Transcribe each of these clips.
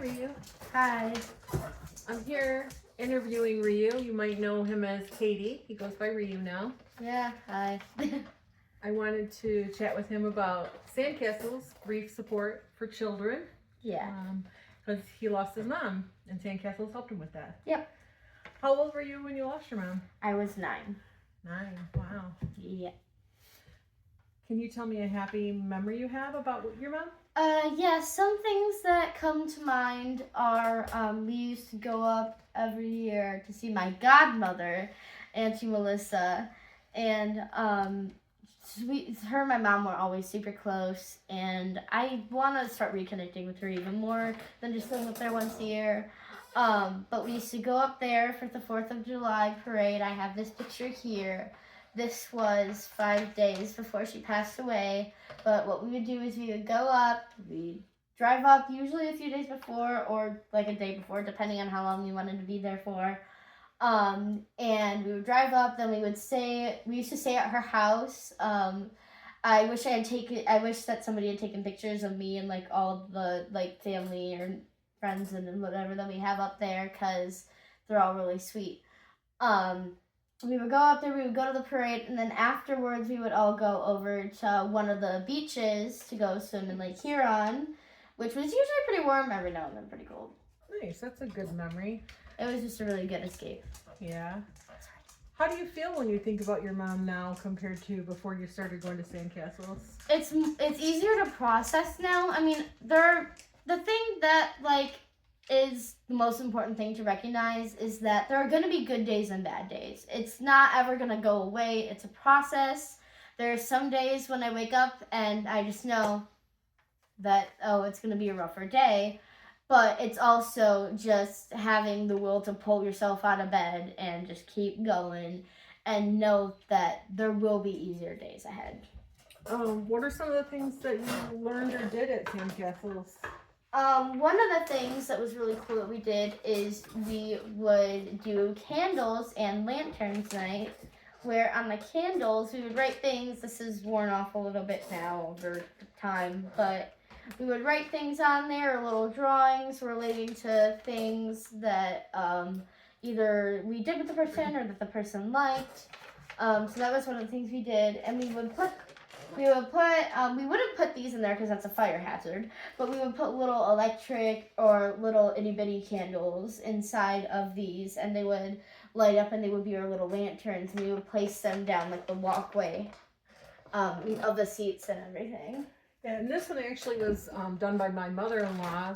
Ryuu. Hi. I'm here interviewing Ryuu. You might know him as Katie. He goes by Ryuu now. Yeah, hi. I wanted to chat with him about Sandcastles, grief support for children. Yeah. Because he lost his mom, and Sandcastles helped him with that. Yep. How old were you when you lost your mom? I was 9. 9. Wow. Yeah. Can you tell me a happy memory you have about your mom? Yeah, some things that come to mind are we used to go up every year to see my godmother, Auntie Melissa, and her and my mom were always super close, and I want to start reconnecting with her even more than just going up there once a year. But we used to go up there for the 4th of July parade. I have this picture here. This was 5 days before she passed away. But what we would do is we would go up, we'd drive up usually a few days before or like a day before, depending on how long we wanted to be there for. And we would drive up, then we used to stay at her house. I wish that somebody had taken pictures of me and like all the like family or friends and whatever that we have up there, because they're all really sweet. We would go up there, we would go to the parade, and then afterwards we would all go over to one of the beaches to go swim in Lake Huron, which was usually pretty warm, every now and then pretty cold. Nice, that's a good memory. It was just a really good escape. Yeah. How do you feel when you think about your mom now compared to before you started going to Sandcastles? It's easier to process now. I mean, the thing that like is the most important thing to recognize is that there are going to be good days and bad days. It's not ever going to go away. It's a process. There are some days when I wake up and I just know that, oh, it's going to be a rougher day. But it's also just having the will to pull yourself out of bed and just keep going and know that there will be easier days ahead. What are some of the things that you learned or did at Sandcastles? One of the things that was really cool that we did is we would do candles and lanterns night, where on the candles we would write things. This is worn off a little bit now over time, but we would write things on there, little drawings relating to things that either we did with the person or that the person liked. So that was one of the things we did, and we wouldn't put these in there because that's a fire hazard, but we would put little electric or little itty bitty candles inside of these, and they would light up and they would be our little lanterns, and we would place them down like the walkway of the seats and everything. Yeah, and this one actually was done by my mother-in-law,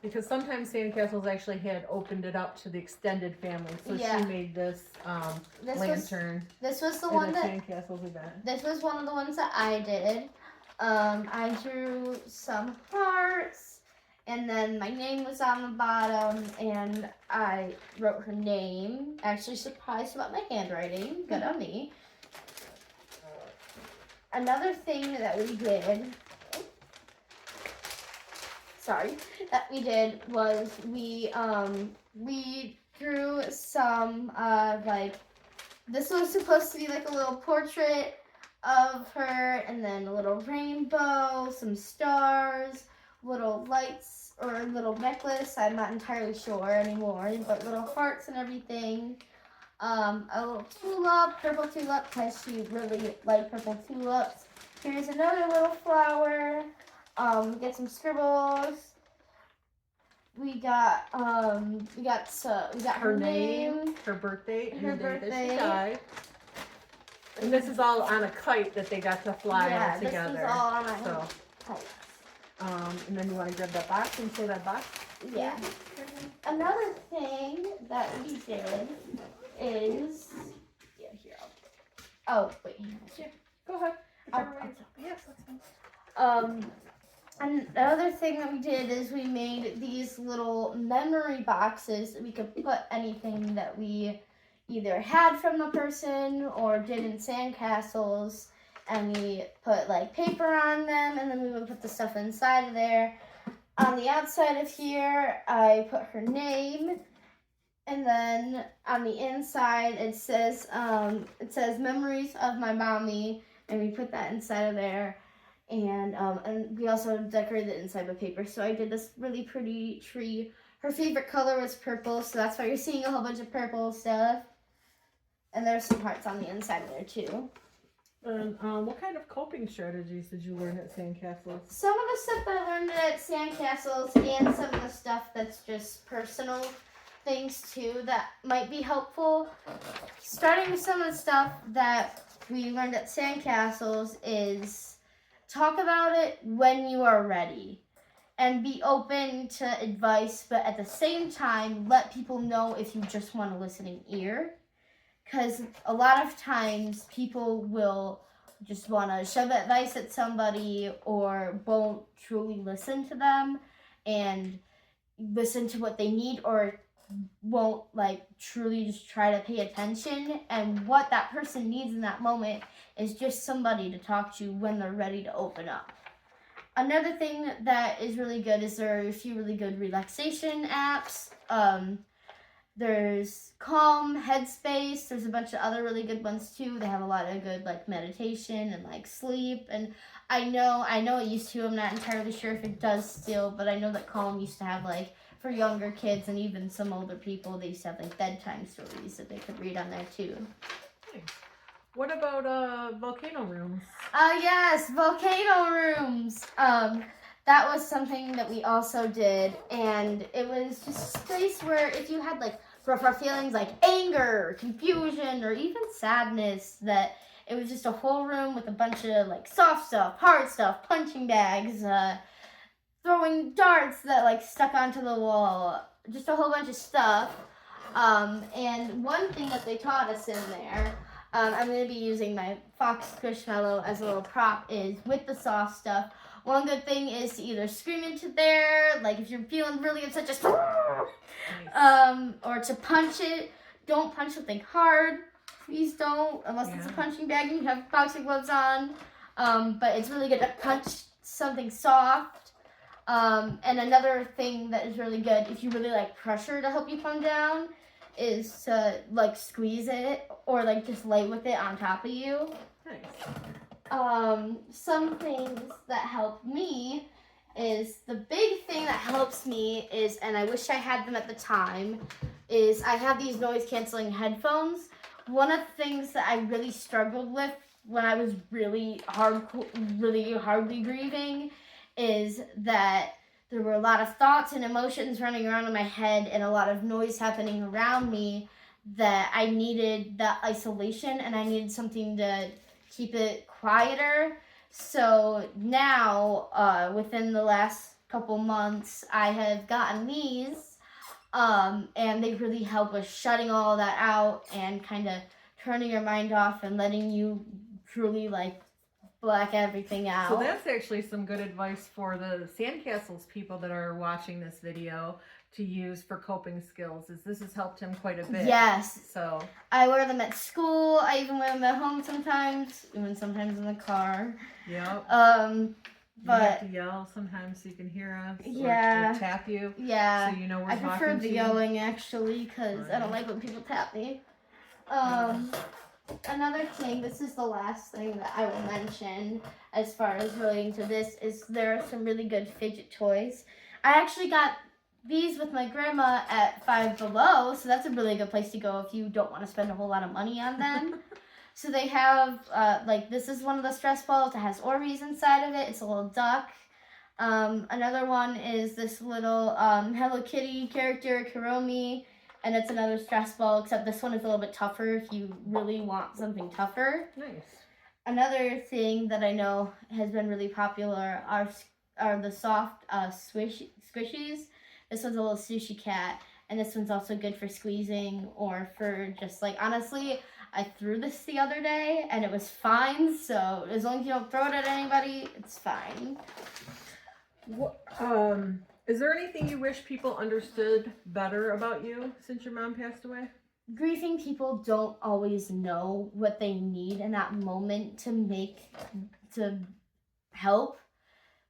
because sometimes Sandcastles actually had opened it up to the extended family, so Yeah. she made this lantern. This was the at one a that Sandcastles event. This was one of the ones that I did. I drew some hearts, and then my name was on the bottom, and I wrote her name. Actually surprised about my handwriting. Good on me. Another thing that we did, was we drew some this was supposed to be like a little portrait of her, and then a little rainbow, some stars, little lights, or a little necklace. I'm not entirely sure anymore, but little hearts and everything. A little tulip, purple tulip, because she really liked purple tulips. Here's another little flower. Get some scribbles. We got her name, her birthday, her and the day that birthday. she died. And this is all on a kite that they got to fly all together. Yeah, this was all on my So, and then you want to grab that box and show that box? Yeah. Another thing that we did is here. Oh wait. Yeah. Go ahead. Yes, that's fine. Another thing that we did is we made these little memory boxes that we could put anything that we either had from the person or did in Sandcastles, and we put like paper on them, and then we would put the stuff inside of there. On the outside of here, I put her name, and then on the inside it says memories of my mommy, and we put that inside of there. And we also decorated the inside with paper. So I did this really pretty tree. Her favorite color was purple, so that's why you're seeing a whole bunch of purple stuff. And there's some hearts on the inside of there too. And what kind of coping strategies did you learn at Sandcastles? Some of the stuff I learned at Sandcastles and some of the stuff that's just personal things too that might be helpful. Starting with some of the stuff that we learned at Sandcastles is talk about it when you are ready and be open to advice, but at the same time let people know if you just want a listening ear. Because a lot of times people will just want to shove advice at somebody or won't truly listen to them and listen to what they need, or won't like truly just try to pay attention. And what that person needs in that moment is just somebody to talk to when they're ready to open up. Another thing that is really good is there are a few really good relaxation apps. There's Calm, Headspace. There's a bunch of other really good ones too. They have a lot of good like meditation and like sleep. And I know it used to. I'm not entirely sure if it does still, but I know that Calm used to have like for younger kids and even some older people. They used to have like bedtime stories that they could read on there too. Nice. What about volcano rooms? Yes, volcano rooms. That was something that we also did, and it was just a space where if you had like rough feelings like anger, confusion, or even sadness, that it was just a whole room with a bunch of like soft stuff, hard stuff, punching bags, throwing darts that like stuck onto the wall, just a whole bunch of stuff. And one thing that they taught us in there, I'm going to be using my Fox Squishmallow as a little prop, is with the soft stuff. One good thing is to either scream into there, like if you're feeling really upset, just nice. Or to punch it. Don't punch something hard. Please don't, unless it's a punching bag and you have boxing gloves on. But it's really good to punch something soft. And another thing that is really good, if you really like pressure to help you come down, is to like squeeze it or like just lay with it on top of you. Nice. Some things that help me is, the big thing that helps me is, and I wish I had them at the time, is I have these noise canceling headphones. One of the things that I really struggled with when I was really hardly grieving is that there were a lot of thoughts and emotions running around in my head and a lot of noise happening around me, that I needed that isolation and I needed something to keep it quieter. So now, within the last couple months, I have gotten these, and they really help with shutting all that out and kind of turning your mind off and letting you truly like black everything out. So that's actually some good advice for the Sandcastles people that are watching this video to use for coping skills, is this has helped him quite a bit. Yes. So I wear them at school. I even wear them at home sometimes, even sometimes in the car. Yep. But you have to yell sometimes so you can hear us. Yeah. Or tap you. Yeah. So you know we're I prefer talking the to yelling actually, because I don't like when people tap me. Another thing, this is the last thing that I will mention as far as relating to this, is there are some really good fidget toys. I actually got these with my grandma at Five Below, so that's a really good place to go if you don't want to spend a whole lot of money on them. So they have, like, this is one of the stress balls. It has Orbeez inside of it. It's a little duck. Another one is this little Hello Kitty character, Kuromi, and it's another stress ball, except this one is a little bit tougher if you really want something tougher. Nice. Another thing that I know has been really popular are the soft squishies. This one's a little sushi cat, and this one's also good for squeezing or for just like, honestly, I threw this the other day and it was fine, so as long as you don't throw it at anybody, it's fine. What, is there anything you wish people understood better about you since your mom passed away? Grieving people don't always know what they need in that moment to help.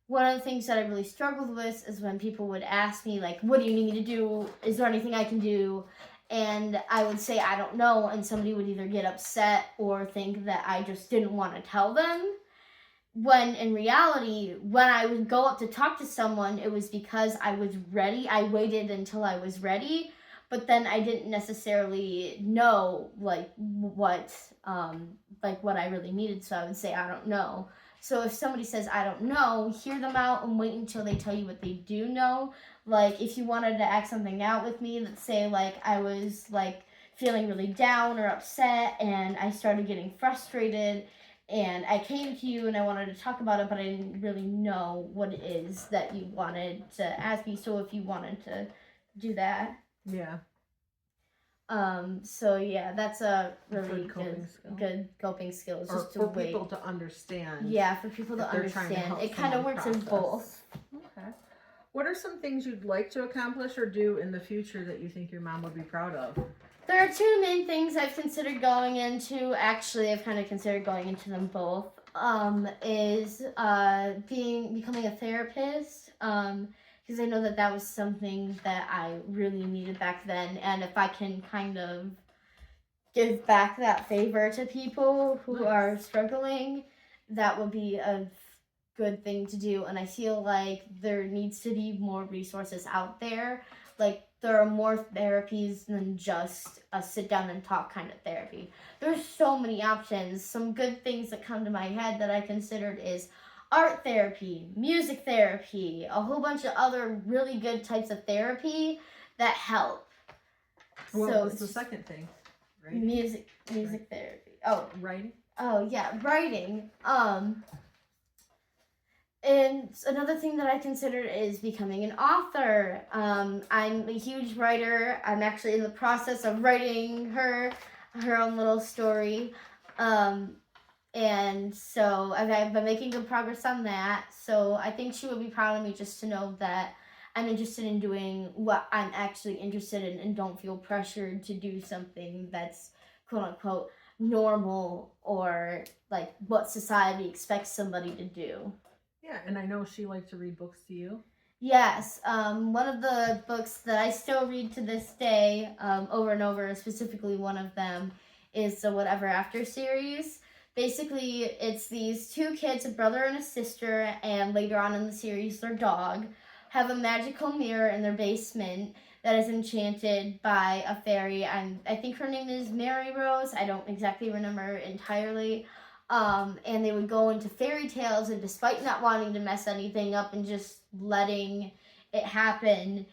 One of the things that I really struggled with is when people would ask me, like, what do you need me to do? Is there anything I can do? And I would say, I don't know. And somebody would either get upset or think that I just didn't want to tell them. when in reality, when I would go up to talk to someone, it was because I was ready. I waited until I was ready, but then I didn't necessarily know like what I really needed, so I would say I don't know. So if somebody says I don't know, hear them out and wait until they tell you what they do know. Like if you wanted to act something out with me, let's say like I was like feeling really down or upset and I started getting frustrated and I came to you and I wanted to talk about it, but I didn't really know what it is that you wanted to ask me. So if you wanted to do that. Yeah. So yeah, that's a really good coping skill. Or just to for wait. People to understand. Yeah, for people to understand. It kind of works in both. Okay. What are some things you'd like to accomplish or do in the future that you think your mom would be proud of? There are two main things I've considered going into. Actually, I've kind of considered going into them both. Is becoming a therapist. Because I know that was something that I really needed back then, and if I can kind of give back that favor to people who are struggling, that would be a good thing to do. And I feel like there needs to be more resources out there. Like there are more therapies than just a sit down and talk kind of therapy. There's so many options. Some good things that come to my head that I considered is art therapy, music therapy, a whole bunch of other really good types of therapy that help. What was the second thing? Writing? Music therapy. Oh, writing? Oh yeah, writing. And another thing that I considered is becoming an author. I'm a huge writer. I'm actually in the process of writing her own little story. And so I've been making good progress on that. So I think she would be proud of me just to know that I'm interested in doing what I'm actually interested in and don't feel pressured to do something that's quote unquote normal or like what society expects somebody to do. Yeah, and I know she liked to read books to you. Yes, one of the books that I still read to this day, over and over, specifically one of them, is the Whatever After series. Basically, it's these two kids, a brother and a sister, and later on in the series, their dog, have a magical mirror in their basement that is enchanted by a fairy. I think her name is Mary Rose. I don't exactly remember entirely. And they would go into fairy tales, and despite not wanting to mess anything up and just letting it happen,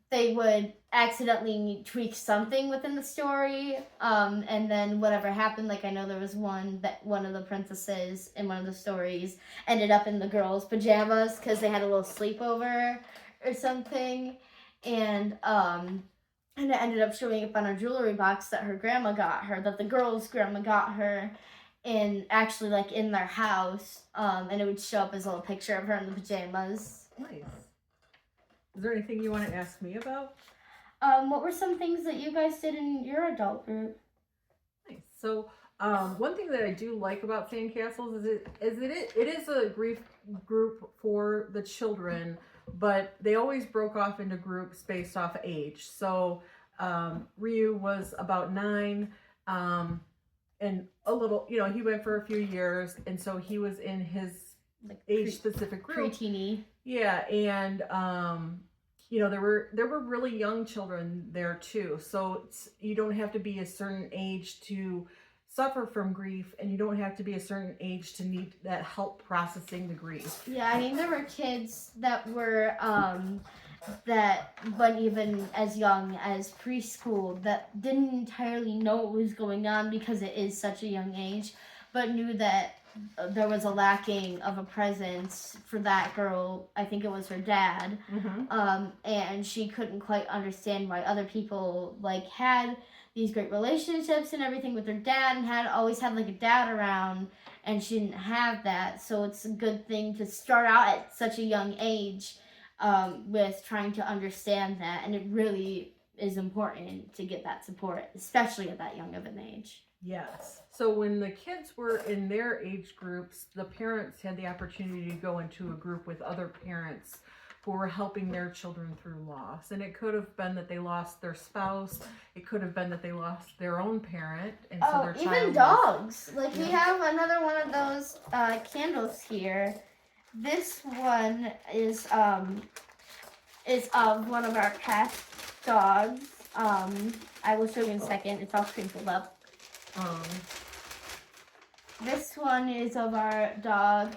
they would accidentally tweak something within the story, and then whatever happened, like I know there was one of the princesses in one of the stories ended up in the girls' pajamas because they had a little sleepover or something, and it ended up showing up on a jewelry box that her grandma got her, that the girl's grandma got her, and actually like in their house, and it would show up as a little picture of her in the pajamas. Nice. Is there anything you want to ask me about? What were some things that you guys did in your adult group? Nice. So, one thing that I do like about Sandcastles is it is a grief group for the children, but they always broke off into groups based off age. So, Ryuu was about 9, and a little, he went for a few years, and so he was in his like age-specific group. Pre-teeny. Yeah, and there were really young children there too. So you don't have to be a certain age to suffer from grief, and you don't have to be a certain age to need that help processing the grief. Yeah, I mean there were kids that were that weren't even as young as preschool that didn't entirely know what was going on because it is such a young age, but knew that there was a lacking of a presence for that girl. I think it was her dad. Mm-hmm. And she couldn't quite understand why other people like had these great relationships and everything with their dad and had always had like a dad around, and she didn't have that. So it's a good thing to start out at such a young age with trying to understand that, and it really is important to get that support, especially at that young of an age. Yes. So when the kids were in their age groups, the parents had the opportunity to go into a group with other parents who were helping their children through loss. And it could have been that they lost their spouse. It could have been that they lost their own parent. And so their child even was, dogs. Like we Yeah. have another one of those candles here. This one is of one of our past dogs. I will show you in a second. It's all crinkled up. This one is of our dog,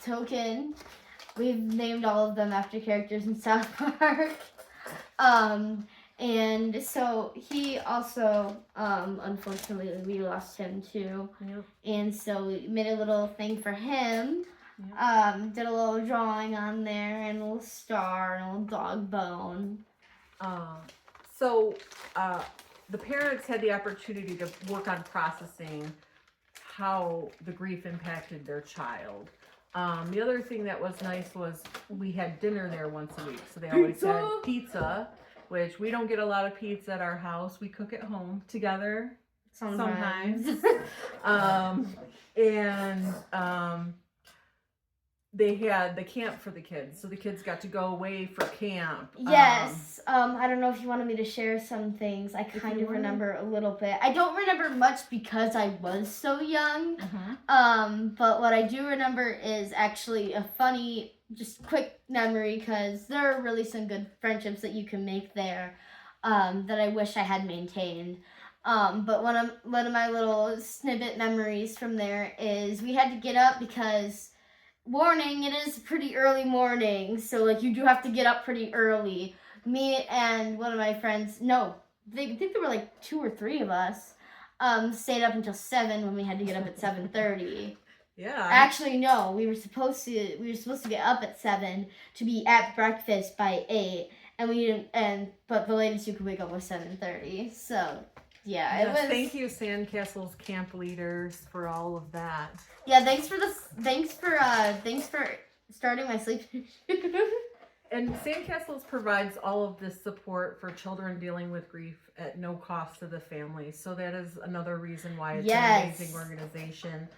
Token. We've named all of them after characters in South Park. And so he also, unfortunately, we lost him too. Yep. And so we made a little thing for him. Yep. Did a little drawing on there and a little star and a little dog bone. So the parents had the opportunity to work on processing how the grief impacted their child. The other thing that was nice was we had dinner there once a week. So they always had pizza, which we don't get a lot of pizza at our house. We cook at home together sometimes. They had the camp for the kids. So the kids got to go away for camp. Yes. I don't know if you wanted me to share some things. I kind of remember a little bit. I don't remember much because I was so young. But what I do remember is actually a funny, just quick memory because there are really some good friendships that you can make there that I wish I had maintained. But one of my little snippet memories from there is we had to get up because... warning, it is pretty early morning, so like you do have to get up pretty early. Me and one of my friends, I think there were like 2 or 3 of us, stayed up until 7 when we had to get up at 7:30. Yeah. Actually, no, we were supposed to get up at 7 to be at breakfast by 8, and we didn't. But the latest you could wake up was 7:30. So. Yeah, it was. Thank you, Sandcastles Camp leaders, for all of that. Yeah, thanks for starting my sleep. And Sandcastles provides all of this support for children dealing with grief at no cost to the family. So that is another reason why it's an amazing organization.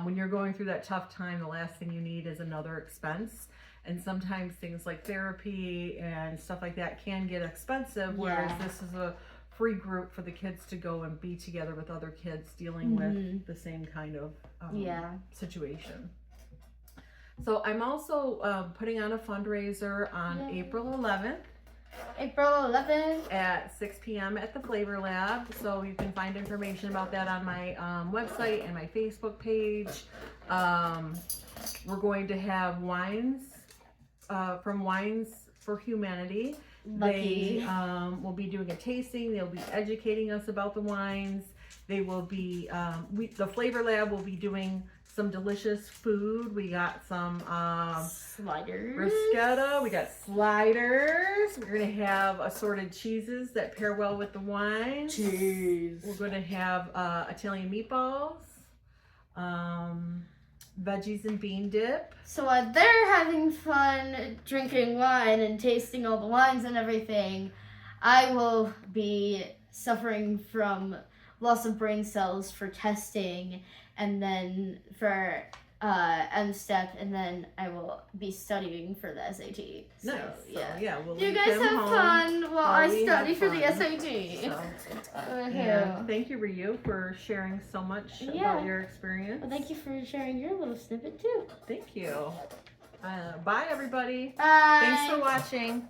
When you're going through that tough time, the last thing you need is another expense. And sometimes things like therapy and stuff like that can get expensive, whereas this is a free group for the kids to go and be together with other kids dealing with the same kind of situation. So I'm also putting on a fundraiser on April 11th. April 11th. At 6 p.m. at the Flavor Lab. So you can find information about that on my website and my Facebook page. We're going to have wines from Wines for Humanity. Lucky. They will be doing a tasting. They'll be educating us about the wines. They will be, the Flavor Lab will be doing some delicious food. We got some sliders. Bruschetta. We got sliders. We're going to have assorted cheeses that pair well with the wines. Cheese. We're going to have Italian meatballs. Veggies and bean dip. So while they're having fun drinking wine and tasting all the wines and everything, I will be suffering from loss of brain cells for testing and then for M-Step, and then I will be studying for the SAT. So, nice. We'll you guys have fun while I study for the SAT. Thank you, Ryuu, for sharing so much about your experience. Well, thank you for sharing your little snippet too. Thank you. Bye, everybody. Bye. Thanks for watching.